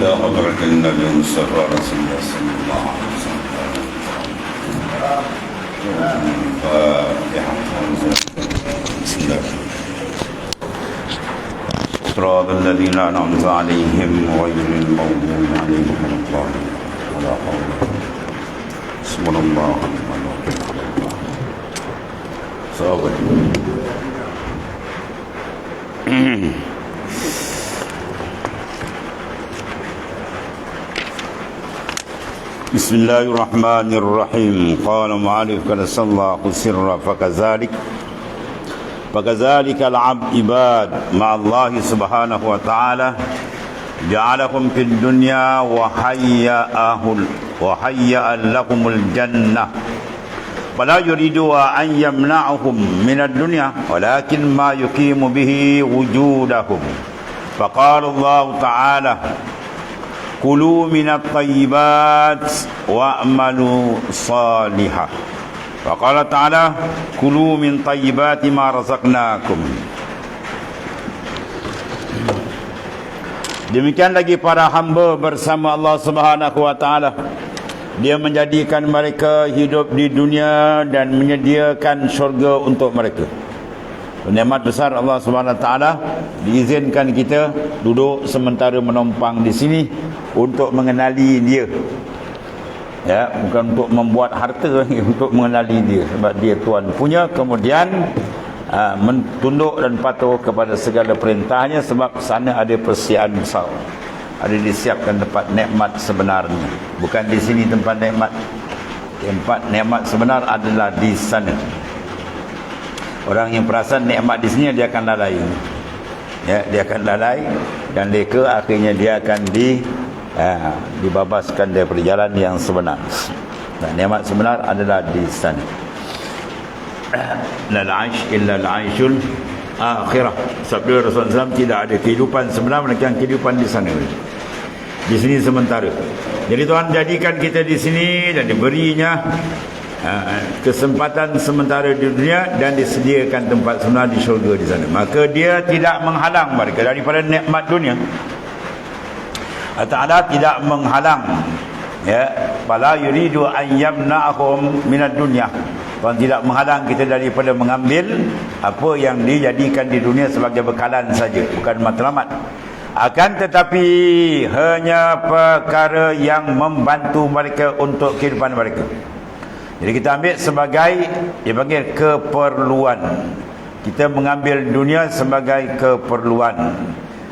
إلى حضرة النبي المصطفى رسول الله صلى الله عليه وسلم. فاتحة. بسم الله. صراط الذين أنعمت عليهم غير المغضوب عليهم ولا الضالين ولا حول بسم الله الرحمن الرحيم. صابر. بسم الله الرحمن الرحيم. قال معالف قد الله سر فكذلك العبد عباد مع الله سبحانه وتعالى جعلهم في الدنيا وهيأ لهم الجنة ولا يريد أن يمنعهم من الدنيا ولكن ما يقيم به وجودهم. فقال الله تعالى كلوا من الطيبات واعملوا صالحا. وقال تعالى كلوا من طيبات ما رزقناكم. Demikian lagi para hamba bersama Allah Subhanahu wa taala. Dia menjadikan mereka hidup di dunia dan menyediakan syurga untuk mereka. Nikmat besar Allah Subhanahu wa taala, diizinkan kita duduk sementara menumpang di sini untuk mengenali dia. Ya, bukan untuk membuat harta, untuk mengenali dia sebab dia Tuhan punya. Kemudian tunduk dan patuh kepada segala perintahnya sebab sana ada persediaan besar. Ada disiapkan tempat nikmat sebenarnya. Bukan di sini tempat nikmat. Tempat nikmat sebenar adalah di sana. Orang yang perasan nikmat di sini dia akan lalai. Ya, dia akan lalai dan leka, akhirnya dia akan dibabaskan daripada jalan yang sebenar. Dan nikmat sebenar adalah di sana. La al-aish illa al-aishul akhirah. Sabda Rasulullah SAW, tidak ada kehidupan sebenar melainkan kehidupan di sana. Di sini sementara. Jadi Tuhan jadikan kita di sini dan diberinya kesempatan sementara di dunia dan disediakan tempat sebenar di syurga di sana. Maka dia tidak menghalang mereka daripada nikmat dunia. Allah Ta'ala tidak menghalang, ya, fala yuridu an yamna'ahum minad dunya. Tuhan tidak menghalang kita daripada mengambil apa yang dijadikan di dunia sebagai bekalan saja, bukan matlamat. Akan tetapi hanya perkara yang membantu mereka untuk kehidupan mereka. Jadi kita ambil sebagai, dia panggil keperluan. Kita mengambil dunia sebagai keperluan.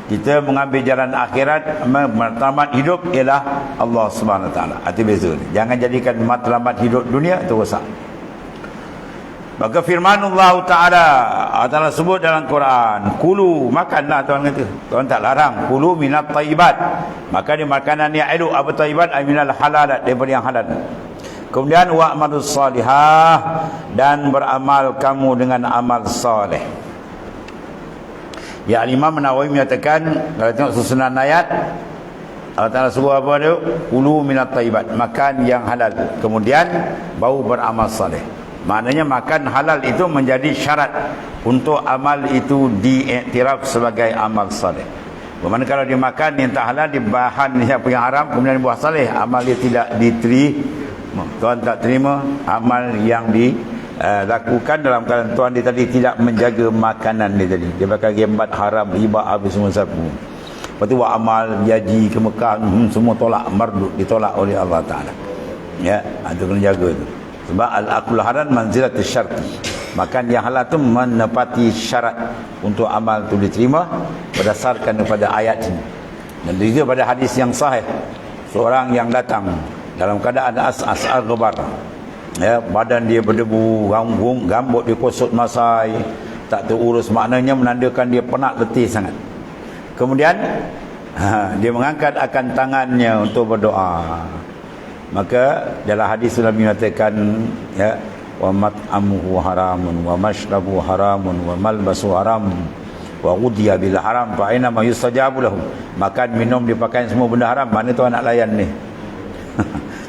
Kita mengambil jalan akhirat, matlamat hidup ialah Allah Subhanahu Wa Taala. Itu beza. Jangan jadikan matlamat hidup dunia itu rosak. Maka firman Allah Ta'ala sebut dalam Quran, kulu, makanlah. Tuhan kata, Tuhan tak larang, kulu minat tayyibat. Maka di makanan yang elok, apa tayyibat? Minal halalat, daripada yang halal. Kemudian wa'malus salihah, dan beramal kamu dengan amal saleh. Ya, Imam Nawawi menyatakan, kalau tengok susunan ayat, Allah Ta'ala sebut apa dia? Kulu minat tayyibat, makan yang halal. Kemudian baru beramal saleh. Maknanya makan halal itu menjadi syarat untuk amal itu diiktiraf sebagai amal saleh. Bagaimana kalau dia makan yang tak halal, di bahan yang haram, kemudian buah saleh, amal dia tidak diterima. Tuhan tak terima amal yang dilakukan dalam keadaan Tuhan dia tadi tidak menjaga makanan dia tadi. Dia bakal gembat haram, riba, habis semua sapu. Lepas tu buat amal, jaji ke Mekah, semua tolak, mardud, ditolak oleh Allah Ta'ala. Ya, itu kena jaga tu. Sebab al-akul haram manzilatul syarti. Makan yang halal tu menepati syarat untuk amal tu diterima berdasarkan kepada ayat ini. Dan juga pada hadis yang sahih, seorang yang datang dalam keadaan as'ar ghabar, ya, badan dia berdebu, rambut dia kusut masai, tak terurus, maknanya menandakan dia penat, letih sangat. Kemudian dia mengangkat akan tangannya untuk berdoa. Maka dalam hadis sudah menyatakan, ya, wa mat'amuhu haramun wa mashrabu haramun wa malbasu haram wa ghudiya bil haram fa aina ma yustajabu lahu. Makan, minum, dipakai semua benda haram. Mana Tuhan nak layan ni?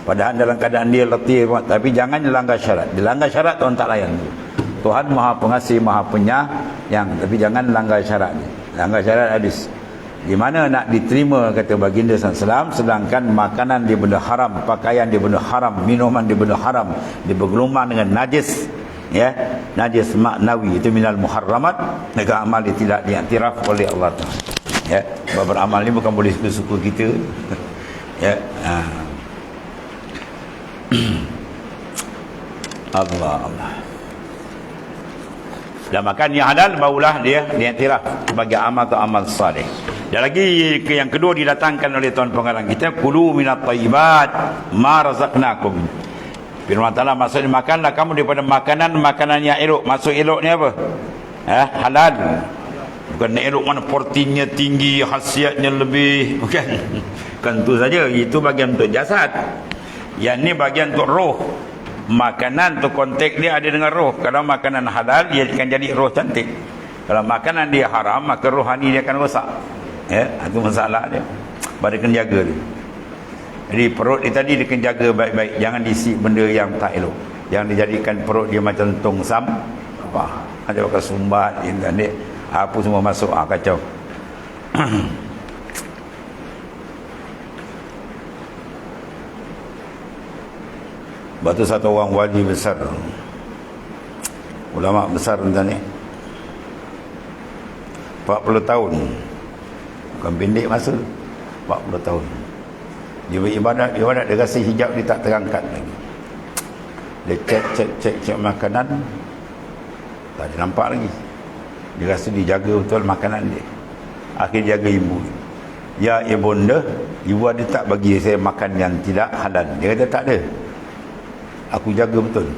Padahal dalam keadaan dia letih, tapi jangan dilanggar syarat. Dilanggar syarat Tuhan tak layan. Tuhan Maha Pengasih, Maha Penyayang, tapi jangan langgar syarat. Langgar syarat habis. Di mana nak diterima kata baginda SAW, sedangkan makanan dia benda haram, pakaian dia benda haram, minuman dia benda haram, dia bergelombang dengan najis, ya, najis maknawi, itu minal muharramat, maka amal dia tidak diiktiraf oleh Allah Taala. Ya, beramal ni bukan boleh suka-suka kita. Ya, Allah. Dan makan yang halal barulah dia diiktiraf sebagai amal atau amal saleh. Dan lagi yang kedua didatangkan oleh tuan pengarang kita, kulu minat thayyibat ma razaqnakum. Firman Allah, maksudnya makanlah kamu daripada makanan yang elok. Maksud elok ni apa? Halal. Bukan elok mana protein tinggi, khasiatnya lebih, bukan. Kan tu saja, itu bagian untuk jasad. Yang ni bagian untuk roh. Makanan tu konteks dia ada dengan roh. Kalau makanan halal, dia akan jadi roh cantik. Kalau makanan dia haram, maka rohani dia akan rosak. Ya, itu masalah dia. Pada kena jaga dia. Jadi perut dia tadi dia kena jaga baik-baik. Jangan diisi benda yang tak elok. Jangan dijadikan perut dia macam tong sam. Apa? Ada pakai sumbat, internet, apa semua masuk, kacau. Batu satu orang wali besar, ulama besar tentang ni, 40 tahun, bukan pendek masa, 40 tahun dia beribadat, dia rasa hijab dia tak terangkat lagi. Dia cek makanan, tak ada nampak lagi. Dia rasa dia jaga betul makanan dia. Akhirnya jaga ibu. Ya ibunda, ibu ada tak bagi saya makan yang tidak halal? Dia kata tak ada. Aku jaga betul.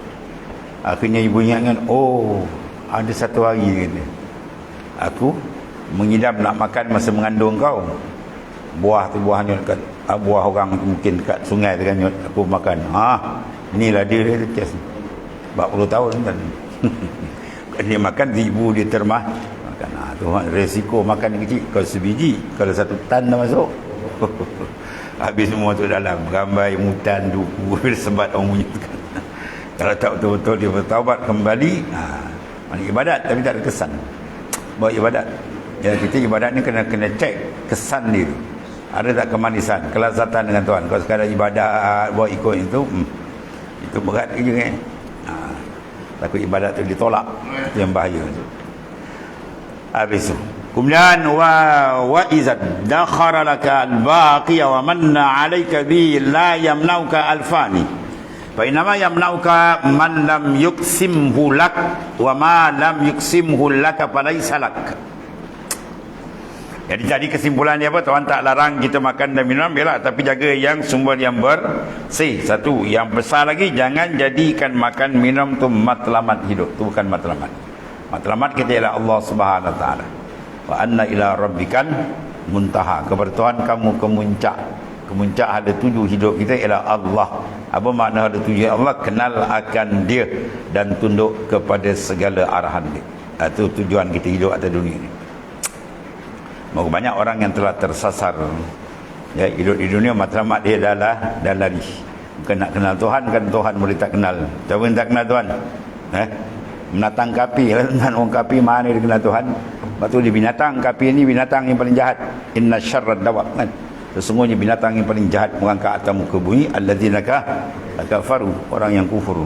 Akhirnya ibu ingatkan, oh, ada satu hari kata, aku mengidam nak makan masa mengandung kau. Buah tu buah hanyut kat, buah orang tu mungkin kat sungai tu hanyut, aku makan. Inilah dia kes 40 tahun kan. Dia makan, ibu dia termah makan. Tu resiko makan kecil. Kalau sebiji, kalau 1 tan dah masuk. Habis semua tu dalam rambai, mutan, duku, sebat orang bunyi. Kalau tak betul-betul dia bertaubat kembali, ibadat tapi tak ada kesan. Buat ibadat, ya, kita ibadat ni kena cek kesan dia tu. Ada tak kemanisan, kelazatan dengan Tuhan. Kalau sekadar ibadat buat ikut itu berat je kan. Takut ibadat tu ditolak, itu yang bahaya tu. Habis tu kemudian wa izad dakhara laka al-baqi wa manna 'alayka bi la yamnauka al-fani fa inma yamnauka man lam yuqsimhu lak wa ma lam yuqsimhu laka falaysa lak. Jadi kesimpulan dia apa? Tuhan tak larang kita makan dan minum, biarlah, tapi jaga yang sumber yang bersih. Satu, yang besar lagi, jangan jadikan makan minum tu matlamat hidup. Tu bukan matlamat. Matlamat kita ialah Allah Subhanahu Wa Taala. Wa anna ila rabbikan muntaha. Kepada Tuhan kamu kemuncak. Kemuncak ada tuju hidup kita ialah Allah. Apa makna ada tuju Allah? Kenal akan dia dan tunduk kepada segala arahan dia. Itu tujuan kita hidup atas dunia ni. Banyak orang yang telah tersasar, ya, hidup di dunia matlamat dia dah lari. Bukan nak kenal Tuhan, kan Tuhan boleh tak kenal. Siapa yang tak kenal Tuhan? Binatang kapi, kan orang kapi mana dia kenal Tuhan? Lepas tu dia binatang, kapi ni binatang yang paling jahat. Inna syarrad dawab, kan? Sesungguhnya binatang yang paling jahat merangkak atas muka bumi, alladzina kafaru, orang yang kufur.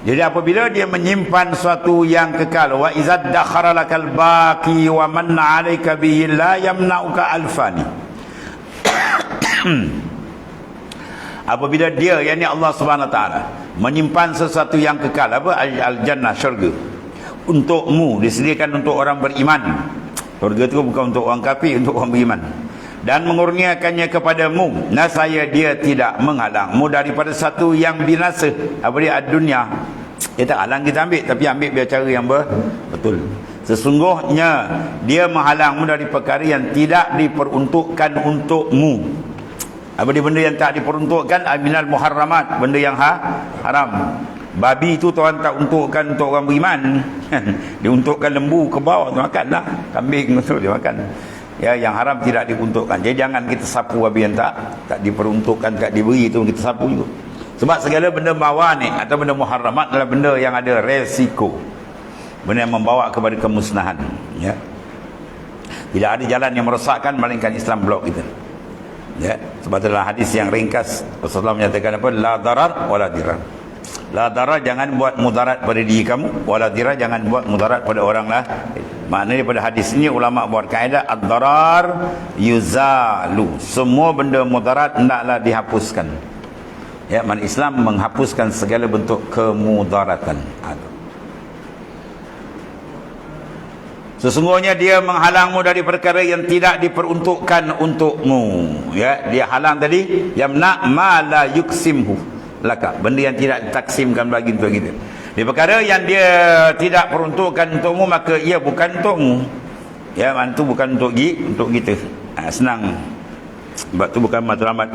Jadi apabila dia menyimpan suatu yang kekal, wa izad dakhara lakal baqi wa manna 'alaika bihi la yamna'uka alfani. Apabila dia, yakni Allah Subhanahu Wa Taala, menyimpan sesuatu yang kekal, apa? Al-jannah, syurga, untukmu, disediakan untuk orang beriman. Syurga itu bukan untuk orang kafir, untuk orang beriman. Dan mengurniakannya kepadamu, nasaya dia tidak menghalangmu daripada satu yang binasa. Apa dia? Dunia. Dia tak halang kita ambil, tapi ambil biar cara yang betul. Sesungguhnya dia menghalangmu dari perkara yang tidak diperuntukkan untukmu. Apa dia? Benda yang tak diperuntukkan, minal muharramat, benda yang haram. Babi itu Tuhan tak untukkan untuk orang beriman. Dia untukkan lembu, kebau, dia makanlah. Kambing untuk dia makan. Ya, yang haram tidak diperuntukkan. Jadi jangan kita sapu babi yang tak diperuntukkan, tak diberi, itu kita sapu juga. Sebab segala benda mawani atau benda muharramat adalah benda yang ada resiko, benda yang membawa kepada kemusnahan, ya. Bila ada jalan yang merosakkan, melainkan Islam blok kita. Ya, sebab dalam hadis yang ringkas Rasulullah menyatakan apa? La darar wala dirar. La darar, jangan buat mudarat pada diri kamu, wala dirar, jangan buat mudarat pada orang lain. Maknanya pada hadis ini ulama buat kaedah ad-darar yuzalu. Semua benda mudarat hendaklah dihapuskan. Ya, man Islam menghapuskan segala bentuk kemudaratan. Sesungguhnya dia menghalangmu dari perkara yang tidak diperuntukkan untukmu. Ya, dia halang tadi yamna ma la yuksimhu laka, benda yang tidak ditaksimkan bagi untuk kita. Di perkara yang dia tidak peruntukkan untukmu, maka ia bukan untukmu. Ya, itu bukan untuk kita. Senang. Sebab tu bukan matlamat.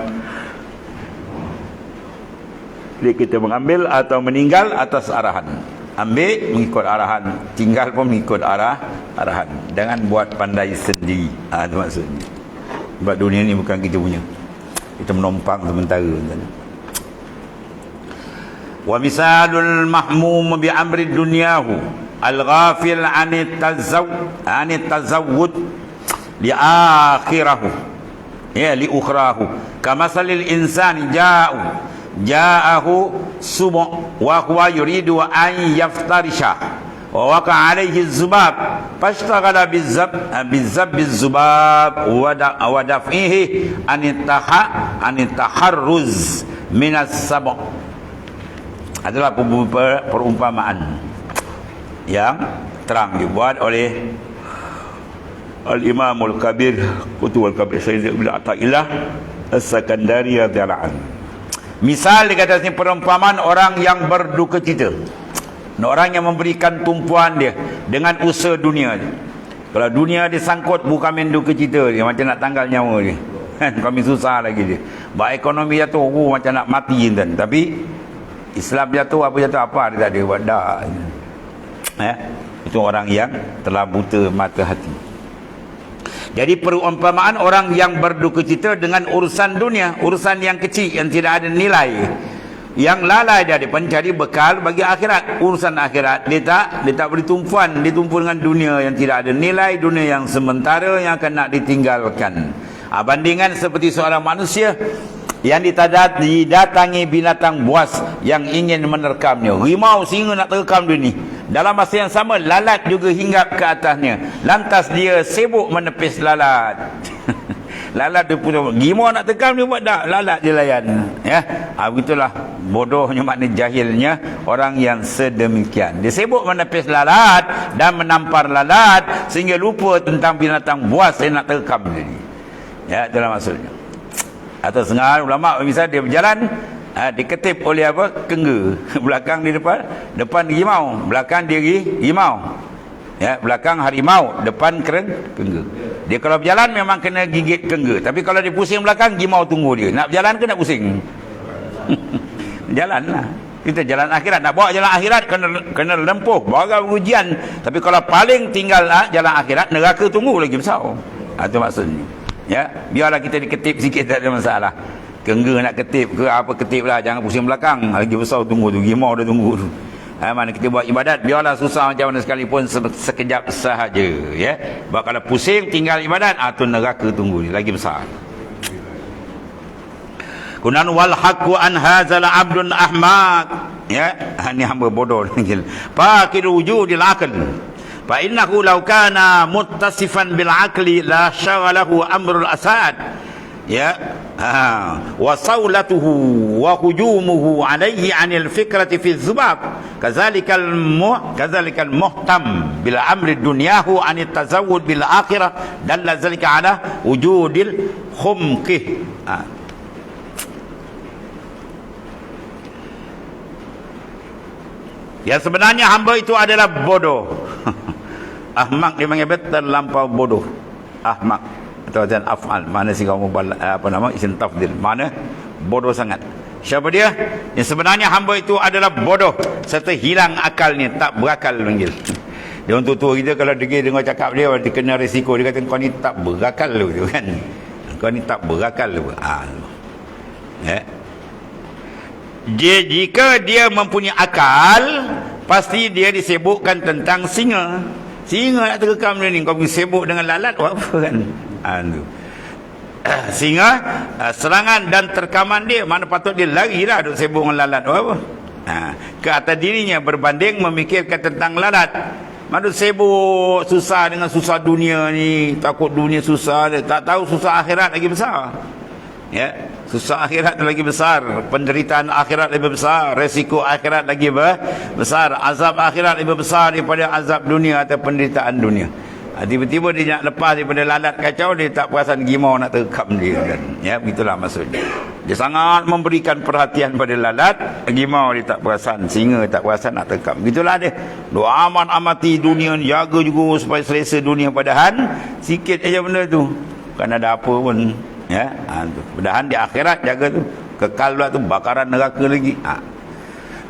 Jadi kita mengambil atau meninggal atas arahan. Ambil mengikut arahan, tinggal pun mengikut arahan. Jangan buat pandai sendiri. Itu maksudnya. Sebab dunia ni bukan kita punya. Kita menumpang sementara. Wa misalul mahmum bi amri dunyahu al-ghafil anit tazawwud li akhirahu, ya, li ukhrahu, kamasalil insani ja'ahu sumu wa huwa yuridu an yaftarisha wa waqa alayhi az-zubab fashtaghala biz-zubab wa daf'ihi an taharruz minas sabu. Adalah perumpamaan yang terang dibuat oleh Al-Imam Al-Kabir Qutb Al-Kabir Sayyid Ibn Athaillah As-Sakandari radhiyallahu anhu. Misal di atas ini perumpamaan orang yang berduka cita, orang yang memberikan tumpuan dia dengan usaha dunia dia. Kalau dunia disangkut, bukan main duka cita dia, macam nak tanggal nyawa dia. Kami susah lagi dia. Baik ekonomi jatuh, macam nak mati kan. Tapi Islam jatuh, apa dia tak ada buat dah. Itu orang yang telah buta mata hati. Jadi perumpamaan orang yang berduka cita dengan urusan dunia, urusan yang kecil yang tidak ada nilai, yang lalai dia mencari bekal bagi akhirat. Urusan akhirat dia tak beri tumpuan, ditumpu dengan dunia yang tidak ada nilai, dunia yang sementara yang akan nak ditinggalkan. Bandingan seperti seorang manusia yang didatangi binatang buas yang ingin menerkamnya. Rimau, singa nak terkam dia ni. Dalam masa yang sama, lalat juga hinggap ke atasnya. Lantas dia sibuk menepis lalat. Lalat dia punya, rimau nak terkam dia buat tak? Lalat dia layan. Ya, begitulah bodohnya, makna jahilnya orang yang sedemikian. Dia sibuk menepis lalat dan menampar lalat sehingga lupa tentang binatang buas yang nak terkam dia ni. Ya, itulah maksudnya. Atau setengah ulama misalnya dia berjalan, diketip oleh apa? Kengga. Belakang di depan rimau, belakang dia rimau. Ya, belakang harimau, depan kengga. Dia kalau berjalan memang kena gigit kengga. Tapi kalau dia pusing belakang, rimau tunggu dia. Nak berjalan ke nak pusing? Jalanlah. Kita jalan akhirat, nak bawa jalan akhirat kena lempuh, bawa ujian. Tapi kalau paling tinggal jalan akhirat, neraka tunggu lagi besar. Itu maksudnya. Ya, biarlah kita diketip sikit, tak ada masalah. Kengga nak ketip ke apa, ketip lah, jangan pusing belakang. Lagi besar tunggu tu, rimau dah tunggu tu. Mana kita buat ibadat, biarlah susah macam mana sekalipun, sekejap sahaja. Ya, sebab kalau pusing tinggal ibadat, tu neraka tunggu ni, lagi besar. Kunan wal haqqu an hadzal abdun ahmaq. Ya, ni hamba bodoh ni. Faqir wujudil aql. Fa innahu law kana muttasifan bil aqli la shaghalahu amrul asad. Ya, wa sawlatuhu wa hujumuhu alayhi anil fikrati fi dzubab kadzalikal muhtam bil amri dunyahu anit tazawwud bil akhirah dalla zalika ala wujudil khumqih. Yang sebenarnya hamba itu adalah bodoh. Ahmak dia panggil terlampau bodoh. Ahmak atau dan af'al, mana si kamu isim tafdil, mana bodoh sangat. Siapa dia? Yang sebenarnya hamba itu adalah bodoh serta hilang akalnya, tak berakal panggil. Dia untuk tua kita kalau dengar cakap dia kena risiko, dia kata kau ni tak berakal lu kan. Kau ni tak berakal lu. Ya. Jika dia mempunyai akal, pasti dia disebutkan tentang singa. Singa nak terkekam dia ni, kau pergi sibuk dengan lalat buat apa kan? Tu. Sehingga serangan dan terkaman dia, mana patut dia larilah duk sibuk dengan lalat buat apa? Ke atas dirinya berbanding memikirkan tentang lalat. Mana sibuk susah dengan susah dunia ni, takut dunia susah, dia tak tahu susah akhirat lagi besar. Ya, susah akhirat lagi besar, penderitaan akhirat lebih besar, resiko akhirat lagi besar, azab akhirat lebih besar daripada azab dunia atau penderitaan dunia. Tiba-tiba dia nak lepas daripada lalat kacau, dia tak perasan gimau nak terkam dia kan. Ya, begitulah maksudnya. Dia sangat memberikan perhatian pada lalat, gimau dia tak perasan, singa tak perasan nak terkam. Begitulah dia. Doa aman amati dunia, jaga juga supaya selesa dunia, padahal sikit aja benda tu. Bukan ada apa pun. Ya, mudahan di akhirat jaga tu, kekal pula tu, bakaran neraka lagi.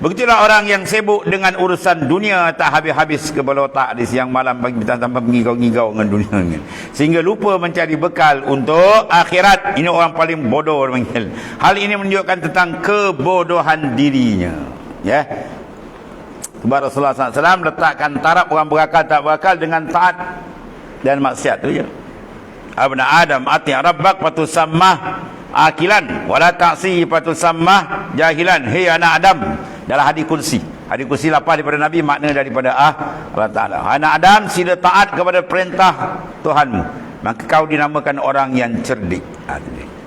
Begitulah orang yang sibuk dengan urusan dunia, tak habis-habis kepala otak di siang malam pagi petang tanpa mengigau-ngigau dengan dunia ni, sehingga lupa mencari bekal untuk akhirat. Ini orang paling bodoh panggil. Hal ini menunjukkan tentang kebodohan dirinya. Ya, kepada Rasulullah SAW letakkan taraf orang berakal tak berakal dengan taat dan maksiat tu je. Abna Adam ati rabbak patusammah akilan wala ta'si patusammah jahilan. Hei anak Adam, dalam hadis kursi. Hadis kursi lapar daripada Nabi, makna daripada Allah Ta'ala. Anak Adam, sila taat kepada perintah Tuhanmu, maka kau dinamakan orang yang cerdik.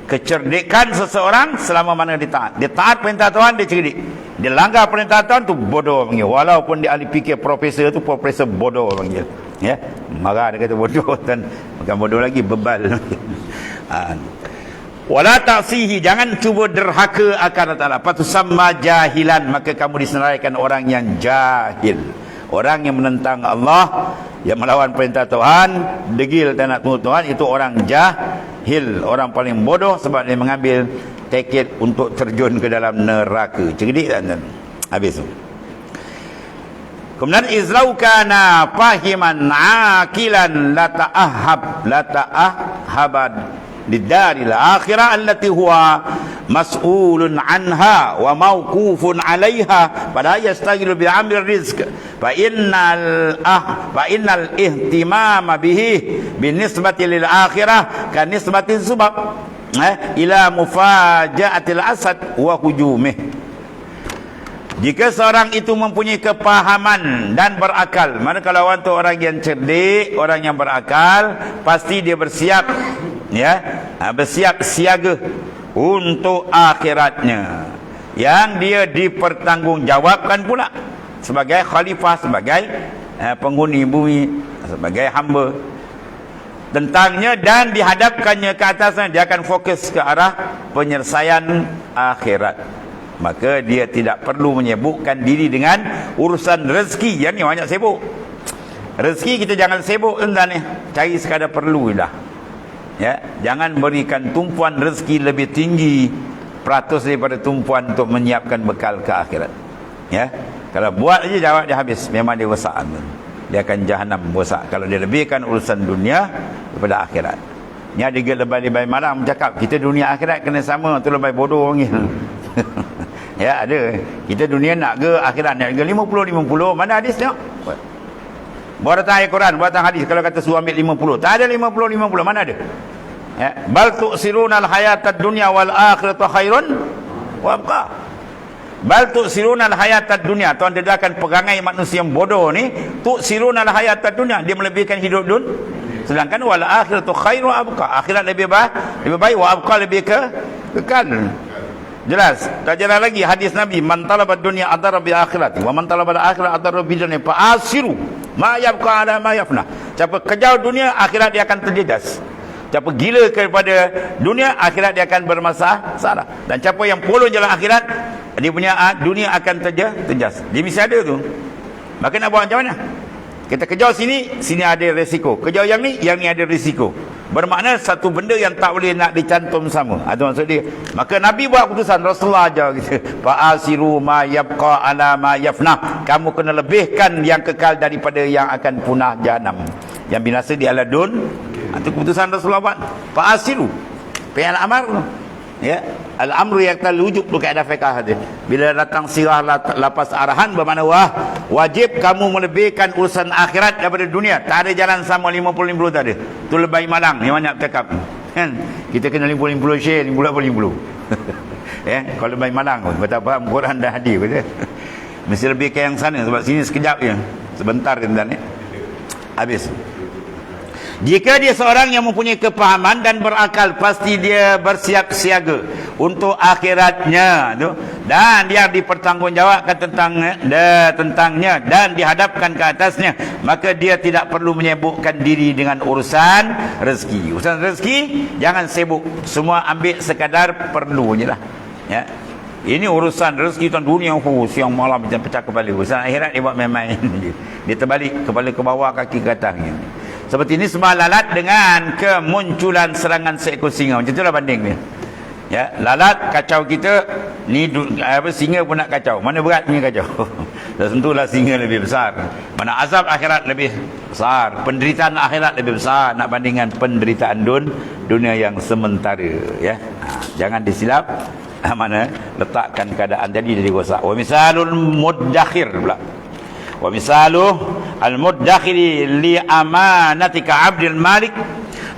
Kecerdikan seseorang selama mana dia taat. Dia taat perintah Tuhan, dia cerdik. Dia langgar perintah Tuhan, tu bodoh panggil. Walaupun dia ahli fikir, profesor tu profesor bodoh panggil. Ya, marah dia kata bodoh, dan bukan bodoh lagi, bebal. Wala ta'sihi, jangan cuba derhaka akan Allah Ta'ala. Patusamma jahilan, maka kamu disenaraikan orang yang jahil, orang yang menentang Allah, yang melawan perintah Tuhan, degil tak nak tunggu Tuhan. Itu orang jahil, orang paling bodoh, sebab dia mengambil tiket untuk terjun ke dalam neraka. Cerdik tak? Habis tu. Kemudian izlau kana fahiman akilan la ta'ahhabad lidaril akhirah allati huwa mas'ulun anha wa mawqufun 'alaiha fala yastaghilu bi amri rizq fa innal ihtimama bihi binisbati lil akhirah kan nisbati subab ila mufaja'atil asad wa hujumih. Jika seorang itu mempunyai kepahaman dan berakal, mana kalau orang tu orang yang cerdik, orang yang berakal, pasti dia bersiap, ya, bersiap siaga untuk akhiratnya, yang dia dipertanggungjawabkan pula sebagai khalifah, sebagai penghuni bumi, sebagai hamba tentangnya, dan dihadapkannya ke atasnya. Dia akan fokus ke arah penyelesaian akhirat. Maka dia tidak perlu menyibukkan diri dengan urusan rezeki. Yang ni banyak sibuk. Rezeki kita jangan sibuk tuan ni. Cari sekadar perlu dah. Ya, jangan berikan tumpuan rezeki lebih tinggi peratus daripada tumpuan untuk menyiapkan bekal ke akhirat. Ya. Kalau buat aja jawab dia habis, memang dia rosak. Dia akan jahanam rosak kalau dia lebihkan urusan dunia daripada akhirat. Ni ada lebay-lebay malam cakap kita dunia akhirat kena sama, tu lebay bodoh orang ni. Ya, ada. Kita dunia nak ke akhirat nak ke 50-50. Mana hadis tengok? Buat datang ayat Quran, buat datang hadis. Kalau kata suruh ambil 50, tak ada 50-50. Mana ada? Ya, bal tu'siruna al-hayatad dunya wal akhiratu khairun wa abqa. Bal tu'siruna al-hayatad dunya. Tuan dedahkan perangai manusia yang bodoh ni, tu'siruna al-hayatad dunya, dia melebihkan hidup dunia. Sedangkan wal akhiratu khairun wa abqa. Akhirat lebih baik, wa abqa lebih kekal. Jelas. Tak jelas lagi hadis Nabi, man talabad dunya adara bi akhirati wa man talabal akhirat adara bi dunya fa asiru ma yabqa ala ma yafna. Siapa kejar dunia, akhirat dia akan terjejas. Siapa gila kepada dunia, akhirat dia akan bermasalah. Dan siapa yang follow jalan akhirat, dia punya dunia akan terjejas. Dia mesti ada tu. Maka nak buat macam mana? Kita kejar sini, sini ada risiko. Kejar yang ni ada risiko. Bermakna satu benda yang tak boleh nak dicantum sama. Itu maksud dia. Maka Nabi buat keputusan, Rasulullah ajar kita, fa'asiru ma yabqa ala ma yafna. Kamu kena lebihkan yang kekal daripada yang akan punah jahanam, yang binasa di aladun. Itu keputusan Rasulullah buat. Fa'asiru, fi'il amar. Ya, al-amru yaqtal wujub tu kaedah fiqh dia. Bila datang sirah lapas arahan bermakna wajib kamu melebihkan urusan akhirat daripada dunia. Tak ada jalan sama 50-50 tak ada. Tu lebay malang ni banyak bercakap. Kan? Kita kena 50-50 share, 50-50. Ya, kalau lebay malang pun tak faham Quran dah hadir kata. Mesti lebih ke yang sana sebab sini sekejap je. Sebentar kan ni. Habis. Jika dia seorang yang mempunyai kepahaman dan berakal, pasti dia bersiap siaga untuk akhiratnya tu, dan dia dipertanggungjawabkan tentangnya dan dihadapkan ke atasnya, maka dia tidak perlu menyibukkan diri dengan urusan rezeki. Urusan rezeki jangan sibuk, semua ambil sekadar perlunya lah. Ya. Ini urusan rezeki tuan dunia, siang malam macam pecah kepala. Urusan akhirat dia buat main-main. Dia terbalik, kepala ke bawah, kaki ke atas. Seperti ini semua lalat dengan kemunculan serangan seekor singa. Macam itulah banding dia. Ya, lalat kacau kita, ni singa pun nak kacau. Mana berat punya kacau? Tentulah singa lebih besar. Mana azab akhirat lebih besar, penderitaan akhirat lebih besar nak bandingkan penderitaan dunia yang sementara, ya. Jangan disilap. Mana letakkan keadaan jadi rosak. Wa misalul muddakhir pula. Wa misaluh al-muddakhiri li amanatika 'abdil malik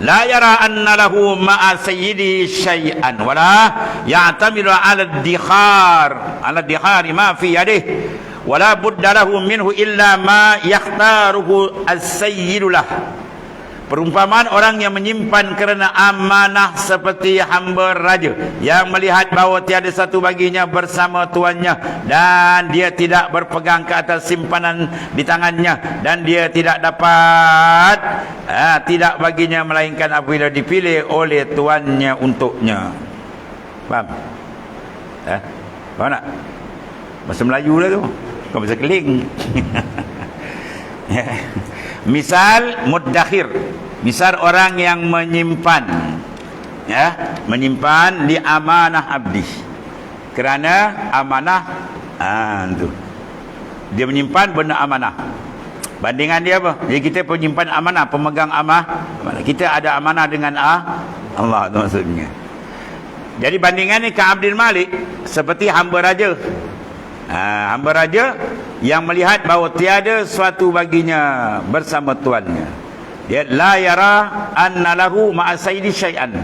la yara anna lahu ma'a sayyidihi syai'an wa la ya'tamilu 'ala ad-dikhari ma fi yadihi wa la budda lahu minhu illa ma yakhtaruhu as-sayyidu lah. Perumpamaan orang yang menyimpan kerana amanah seperti hamba raja yang melihat bahawa tiada satu baginya bersama tuannya, dan dia tidak berpegang ke atas simpanan di tangannya, dan dia tidak dapat tidak baginya melainkan apabila dipilih oleh tuannya untuknya. Faham? Faham tak? Bahasa Melayu lah tu. Kau bahasa keling. Misal muddakhir, misal orang yang menyimpan, ya, menyimpan di amanah abdi. Kerana amanah tu. Dia menyimpan benda amanah. Bandingan dia apa? Jadi kita penyimpan amanah, pemegang amanah. Kita ada amanah dengan Allah tu maksudnya. Jadi bandingan ni ke Abdul Malik seperti hamba raja. Hamba raja yang melihat bahawa tiada suatu baginya bersama tuannya. Dia la yara anna lahu ma'a sayyidi syai'an,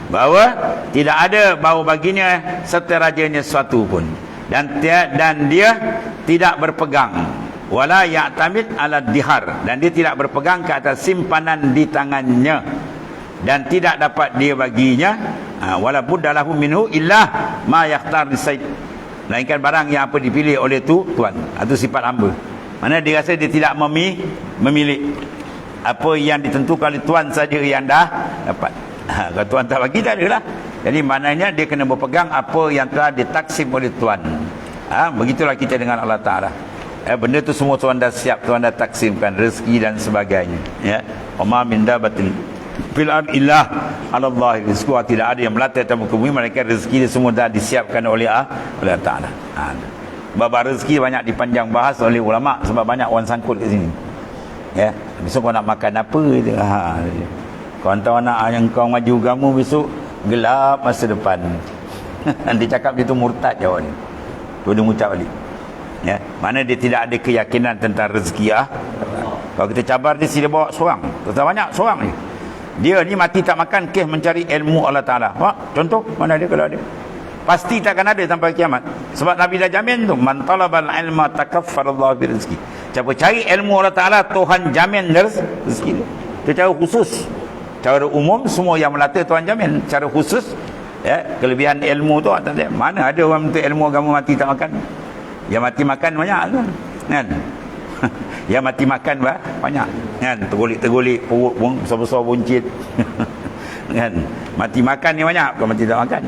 bahawa tidak ada bahawa baginya serta rajanya suatu pun, dan dia tidak berpegang wala ya'tamid ala dihar, dan dia tidak berpegang ke atas simpanan di tangannya, dan tidak dapat dia baginya wala budda lahu minhu illa ma yakhtar lisayd, melainkan barang yang apa dipilih oleh tuan. Itu sifat hamba. Mana dia rasa dia tidak memilih apa yang ditentukan oleh tuan saja yang dah dapat. Kalau tuan tak bagi, tak adalah. Jadi maknanya dia kena berpegang apa yang telah ditaksim oleh tuan. Begitulah kita dengan Allah Ta'ala. Benda tu semua tuan dah siap, tuan dah taksimkan, rezeki dan sebagainya. Ya. Wa min dabatin fil ard illa 'ala Allah rizquha, tidak ada yang melata atas muka bumi melainkan rezeki dia semua dah disiapkan oleh Allah Ta'ala. Bab rezeki banyak dipanjang bahas oleh ulama sebab banyak orang sangkut kat sini. Ya, besok kau nak makan apa je. Kau hantar anak yang kau maju agama besok gelap masa depan. Nanti cakap dia tu murtad jawab ni. Tu dia mengucap balik. Ya, mana dia tidak ada keyakinan tentang rezeki. Kalau kita cabar dia sila bawa seorang. Terlalu banyak seorang ni. Dia ni mati tak makan kes mencari ilmu Allah Ta'ala. Contoh mana dia kalau ada? Pasti takkan ada sampai kiamat. Sebab Nabi dah jamin tu, man talabal ilma takaffarallahu bi rizqi. Siapa cari ilmu Allah Ta'ala, Tuhan jamin rezeki dia. Itu cara khusus. Cara umum semua yang melata Tuhan jamin. Cara khusus, ya, kelebihan ilmu tu mana ada orang minta ilmu agama mati tak makan? Yang mati makan banyak kan? Yang mati makan banyak kan? Tergolik perut pun besar-besar buncit. Kan? Mati makan ni banyak, bukan mati tak makan.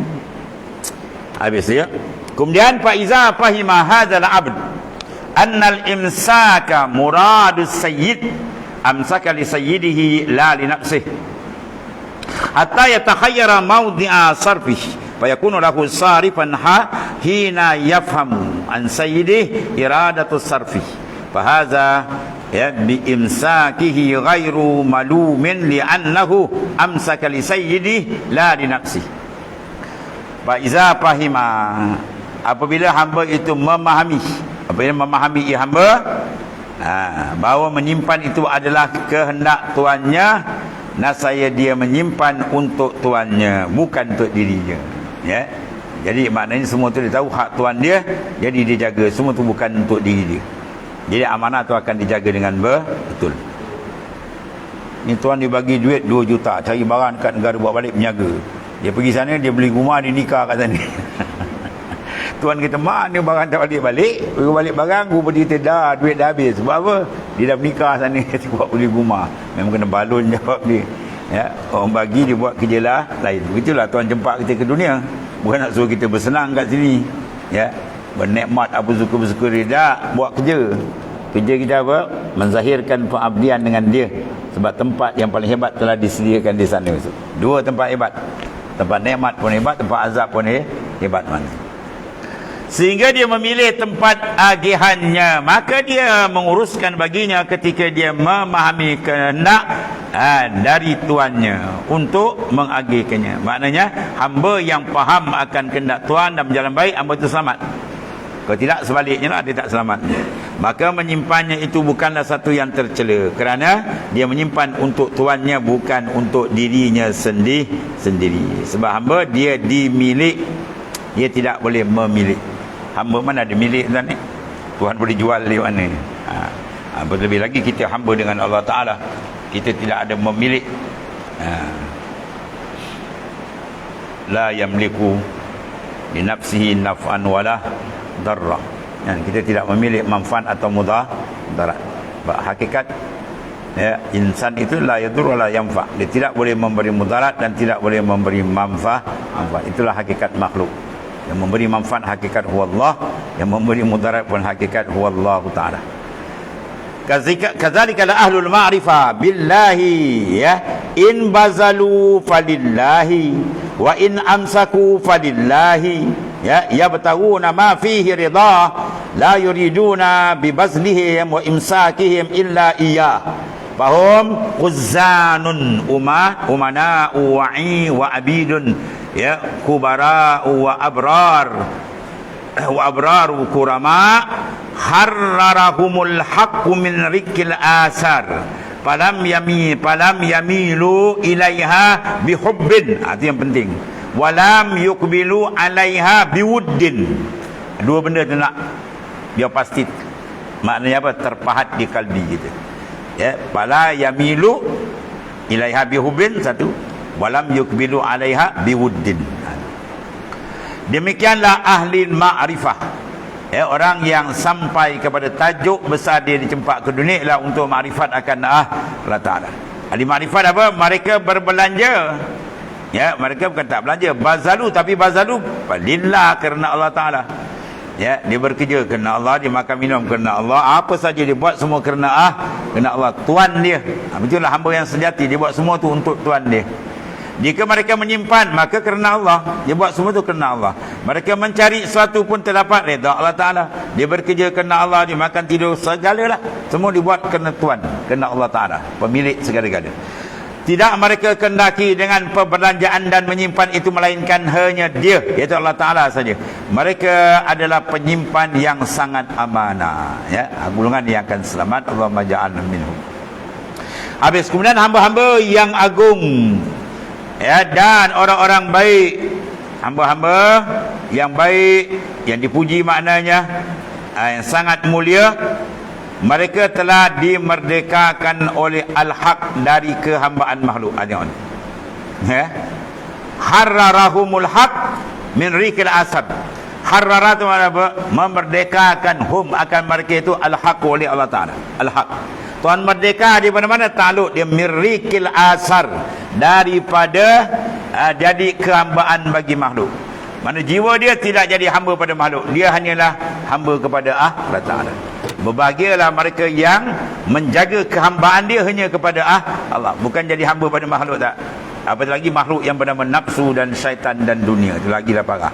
Habis ya. Kemudian fa iza fahima hadzal abd annal imsaka muradus sayyid amsaka li sayyidihi la li nafsihi hatta yatakhayyara mawdi'a sarfihi fa yakunu lahu sarifan hina yafhamu an sayyidihi iradatu sarfihi fa hadza ya bi imsakihi ghairu malumin li annahu amsaka li sayyidihi la li nafsihi. Fa iza fahima, apabila hamba itu memahami, apabila memahami hamba bahawa menyimpan itu adalah kehendak tuannya, nasaya dia menyimpan untuk tuannya, bukan untuk dirinya, ya. Jadi maknanya semua tu dia tahu hak tuan dia, jadi dia jaga. Semua tu bukan untuk diri dia. Jadi amanah tu akan dijaga dengan betul. Ni tuan dia bagi duit 2 juta, cari barang kat negara buat balik menjaga. Dia pergi sana, dia beli rumah, dia nikah kat sana. Tuan kata, mana barang tak balik-balik? Pergi balik barang, rupa dia kata, dah, duit dah habis. Sebab apa? Dia dah menikah sana, dia buat beli rumah. Memang kena balon jawab dia. Ya, orang bagi, dia buat kerja lah lain. Begitulah Tuan jempak kita ke dunia. Bukan nak suruh kita bersenang kat sini. Ya, bernikmat apa suka-suka dia. Tak, buat kerja. Kerja kita apa? Menzahirkan pengabdian dengan dia. Sebab tempat yang paling hebat telah disediakan di sana. 2 tempat hebat. Tempat nikmat pun hebat, tempat azab pun hebat mana. Sehingga dia memilih tempat agihannya, maka dia menguruskan baginya ketika dia memahami kehendak dari tuannya untuk mengagihkannya. Maknanya hamba yang faham akan kehendak tuan dan berjalan baik, hamba itu selamat. Kalau tidak, sebaliknya lah, dia tak selamat. Maka menyimpannya itu bukanlah satu yang tercela, kerana dia menyimpan untuk tuannya, bukan untuk dirinya sendiri. Sebab hamba dia dimilik, dia tidak boleh memilik. Hamba mana ada milik tuan ni? Tuhan boleh jual di mana? Lebih lagi kita hamba dengan Allah Ta'ala, kita tidak ada memilik. La yamliku li nafsihi naf'an wala darra. Kita tidak memilih manfaat atau mudarat. Hakikat insan itu la yadur wala yanfa. Dia tidak boleh memberi mudarat dan tidak boleh memberi manfaat. Itulah hakikat makhluk. Yang memberi manfaat hakikat huwallah, yang memberi mudarat pun hakikat huwallahu ta'ala. Kadzalika ahlul ma'rifah billahi, ya, in bazalu falillahi wa in amsaku falillahi, ya, yabtaguna ma fihi ridha, la yuriduna bibazlihim wa imsakihim illa iyyah. Fahum quzzanun umana'u wa'i wa abidun, ya, kubara'u wa abraru kurama, harrarahumul haqqu min rikil asar, falam yamilu ilaiha bihubbin. Itu yang penting. Walam yukbilu alaiha biwuddin. 2 benda tu nak biar pasti. Maknanya apa? Terpahat di kalbi kita. Ya, fala yamilu ilaiha bihubbin, 1. Walam yukbilu alaiha biwuddin. Demikianlah ahli ma'rifah, ya, orang yang sampai kepada tajuk besar dia dicempak ke dunia ialah untuk makrifat akan Allah Ta'ala. Ahli makrifat apa? Mereka berbelanja, ya, mereka bukan tak belanja, bazalu, tapi bazalu lillah, kerana Allah Ta'ala. Ya, dia bekerja kerana Allah, dia makan minum kerana Allah, apa saja dia buat semua kerana Allah, tuan dia. Begitulah hamba yang sejati, dia buat semua tu untuk tuan dia. Jika mereka menyimpan, maka kerana Allah, dia buat semua tu kerana Allah. Mereka mencari sesuatu pun terdapat redha Allah Ta'ala. Dia bekerja kerana Allah, dia makan tidur, segala lah, semua dibuat kerana Tuhan, kerana Allah Ta'ala, pemilik segala-gala. Tidak mereka kendaki dengan perbelanjaan dan menyimpan itu, melainkan hanya dia, iaitu Allah Ta'ala saja. Mereka adalah penyimpan yang sangat amanah, ya, golongan yang akan selamat. Allahumma ja'alna minhum. Habis, kemudian hamba-hamba yang agung, ya, dan orang-orang baik, hamba-hamba yang baik, yang dipuji maknanya, yang sangat mulia, mereka telah dimerdekakan oleh al-haq dari kehambaan makhluk. Ya, harrarahumul haq min rikil asad. Harrara itu apa? Memerdekakan hum akan mereka itu al-haq oleh Allah Ta'ala. Al-haq, Tuhan merdeka di mana-mana takluk dia mirikil asar, daripada jadi kehambaan bagi makhluk. Mana jiwa dia tidak jadi hamba pada makhluk, dia hanyalah hamba kepada Allah Ta'ala. Berbahagialah mereka yang menjaga kehambaan dia hanya kepada Allah, bukan jadi hamba pada makhluk, tak. Apatah lagi makhluk yang bernama nafsu dan syaitan dan dunia, itu lagi dah parah.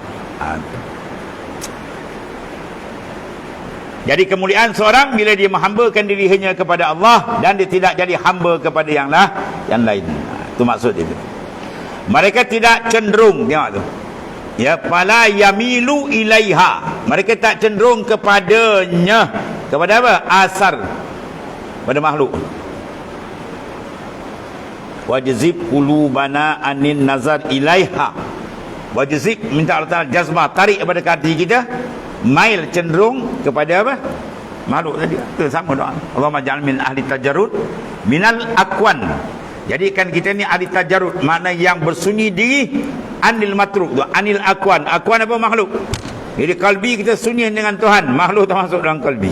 Jadi kemuliaan seorang bila dia menghambakan diri hanya kepada Allah dan dia tidak jadi hamba kepada yang lain. Itu maksud dia. Mereka tidak cenderung, tengok tu. Ya, fala yamilu ilaiha, mereka tak cenderung kepadanya. Kepada apa? Asar, pada makhluk. Wajzib qulubana anin nazar ilaiha. Wajzib, minta Allah Ta'ala jazbah, tarik kepada hati kita, mail cenderung kepada apa? Makhluk tadi. Itu sama doa. Allahumma ja'al min ahli tajarrud minal akwan. Jadikan kita ni ahli tajarrud, makna yang bersunyi diri, anil matruk, anil akwan. Akwan apa? Makhluk. Jadi kalbi kita sunyi dengan Tuhan, makhluk termasuk dalam kalbi.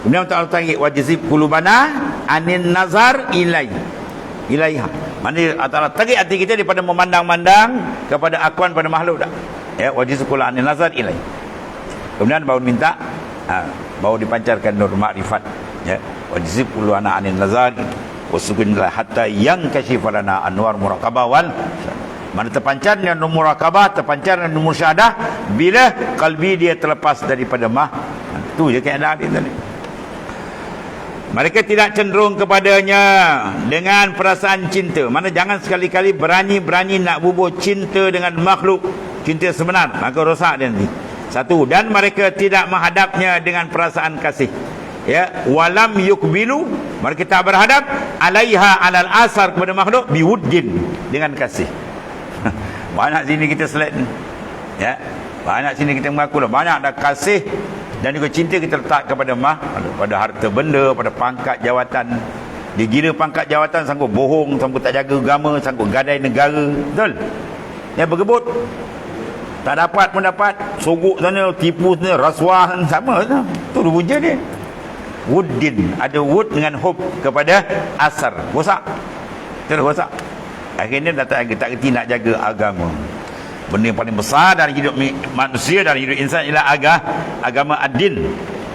Kemudian Allah tarik wajzib qulubana anin nazar ilaiha. Mana Allah tarik hati kita daripada memandang-mandang kepada akuan, pada makhluk tak. Ya, wajib sekolah anil nazar ilai. Kemudian baru minta baru dipancarkan nur makrifat. Ya, wajib qulubana anil nazar wasukunlah hatta yang kashifalana anwar muraqabah wal. Mana terpancarnya nur muraqabah, terpancarnya nur musyahadah bila kalbi dia terlepas daripada tu je keadaan dia tadi. Mereka tidak cenderung kepadanya dengan perasaan cinta. Mana jangan sekali-kali berani-berani nak bubuh cinta dengan makhluk, cinta sebenar, maka rosak dia nanti. Satu, dan mereka tidak menghadapnya dengan perasaan kasih. Ya, walam yukbilu, mereka tak berhadap alaiha alal asar, kepada makhluk biwuddin, dengan kasih. Banyak sini kita select. Ya, banyak sini kita mengaku dah banyak dah kasih dan juga cinta kita letak kepada pada harta benda, pada pangkat jawatan. Dia gila pangkat jawatan, sanggup bohong, sanggup tak jaga agama, sanggup gadai negara. Betul? Ya, bergebut, tak dapat pun dapat, sogok sana, tipu sana, rasuah, sama tu. Tu wujud dia. Wuddin, ada wud dengan hub kepada asar, rosak. Terus rosak. Akhirnya tak kerti nak jaga agama. Benda yang paling besar dalam hidup manusia, dalam hidup insan ialah agama ad-din.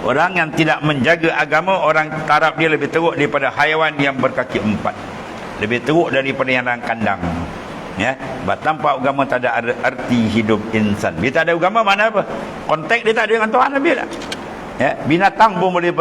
Orang yang tidak menjaga agama, orang taraf dia lebih teruk daripada haiwan yang berkaki empat, lebih teruk daripada yang dalam kandang. Ya, tanpa agama tak ada arti hidup insan. Bila tak ada agama, mana apa? Kontak dia tak ada dengan Tuhan, habis tak? Ya, binatang pun boleh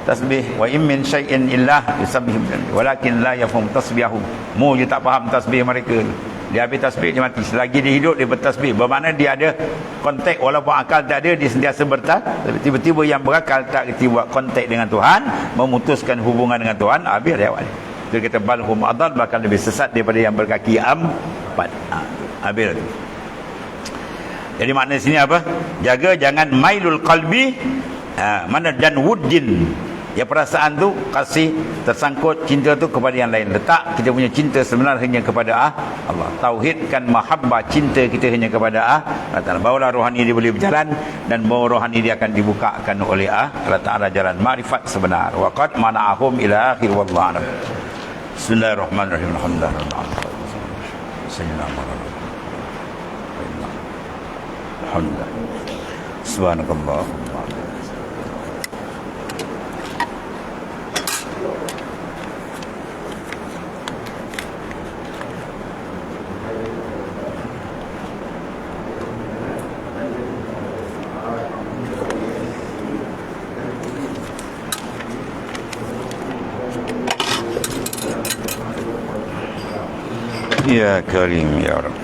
tasbih. Wa in min syai'in illa yusabbihum walakin la yafhum tasbihahum. Mu je tak faham tasbih mereka. Dia habis tasbih, dia mati. Selagi dia hidup, dia bertasbih. Bermakna dia ada kontak, walaupun akal tak ada, dia sentiasa bertasbih. Tiba-tiba yang berakal tak kerti buat kontak dengan Tuhan, memutuskan hubungan dengan Tuhan, habis dia awal. Dia kata balhum adal, bahkan lebih sesat daripada yang berkaki empat. Habis itu. Jadi makna sini apa? Jaga jangan mailul qalbi, mana dan wuddin. Ya, perasaan tu, kasih, tersangkut, cinta tu kepada yang lain. Letak kita punya cinta sebenar hanya kepada Allah. Tauhidkan mahabbah, cinta kita hanya kepada Allah Ta'ala. Barulah rohani dia boleh berjalan, dan baru rohani dia akan dibukakan oleh Allah Ta'ala jalan ma'rifat sebenar. Wa qad mana'ahum ila akhir wallahu a'lam. Bismillahirrahmanirrahim. Alhamdulillah. Alhamdulillah. Subhanakallah. Ya Karim ya Rabb.